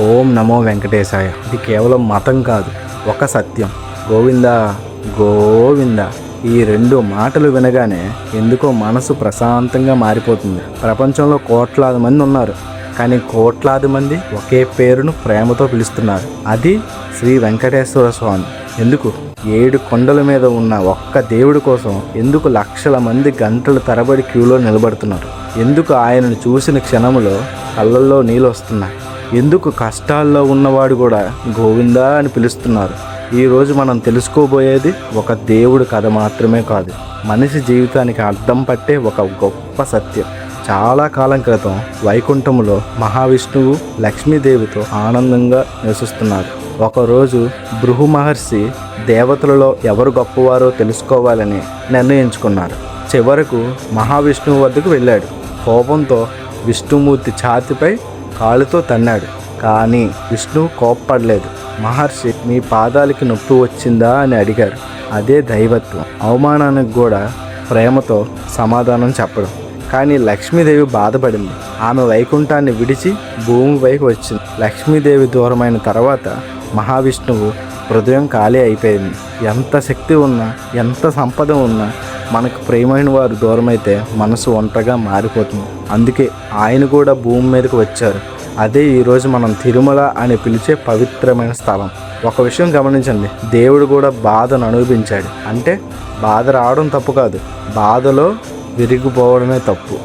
ఓం నమో వెంకటేశాయ. ఇది కేవలం మతం కాదు, ఒక సత్యం. గోవింద గోవింద ఈ రెండు మాటలు వినగానే ఎందుకో మనసు ప్రశాంతంగా మారిపోతుంది. ప్రపంచంలో కోట్లాది మంది ఉన్నారు, కానీ కోట్లాది మంది ఒకే పేరును ప్రేమతో పిలుస్తున్నారు. అది శ్రీ వెంకటేశ్వర స్వామి. ఎందుకు 7 కొండల మీద ఉన్న ఒక్క దేవుడి కోసం ఎందుకు లక్షల మంది గంటల తరబడి క్యూలో నిలబడుతున్నారు? ఎందుకు ఆయనను చూసిన క్షణంలో కళ్ళల్లో నీళ్ళు వస్తున్నాయి? ఎందుకు కష్టాల్లో ఉన్నవాడు కూడా గోవిందా అని పిలుస్తున్నారు? ఈరోజు మనం తెలుసుకోబోయేది ఒక దేవుడి కథ మాత్రమే కాదు, మనిషి జీవితానికి అర్థం పట్టే ఒక గొప్ప సత్యం. చాలా కాలం క్రితం వైకుంఠములో మహావిష్ణువు లక్ష్మీదేవితో ఆనందంగా నివసిస్తున్నారు. ఒకరోజు భృగు మహర్షి దేవతలలో ఎవరు గొప్పవారో తెలుసుకోవాలని నిర్ణయించుకున్నారు. చివరకు మహావిష్ణువు వద్దకు వెళ్ళాడు. కోపంతో విష్ణుమూర్తి ఛాతిపై కాలుతో తన్నాడు. కానీ విష్ణువు కోప్పడలేదు. మహర్షి, మీ పాదాలకి నొప్పి వచ్చిందా అని అడిగారు. అదే దైవత్వం. అవమానానికి కూడా ప్రేమతో సమాధానం చెప్పడం. కానీ లక్ష్మీదేవి బాధపడింది. ఆమె వైకుంఠాన్ని విడిచి భూమిపైకి వచ్చింది. లక్ష్మీదేవి దూరమైన తర్వాత మహావిష్ణువు హృదయం ఖాళీ అయిపోయింది. ఎంత శక్తి ఉన్నా, ఎంత సంపద ఉన్నా, మనకు ప్రియమైన వారు దూరమైతే మనసు ఒంటరిగా మారిపోతుంది. అందుకే ఆయన కూడా భూమి మీదకి వచ్చారు. అదే ఈరోజు మనం తిరుమల అని పిలిచే పవిత్రమైన స్థలం. ఒక విషయం గమనించండి, దేవుడు కూడా బాధను అనుభవించాడు. అంటే బాధ రావడం తప్పు కాదు, బాధలో విరిగిపోవడమే తప్పు.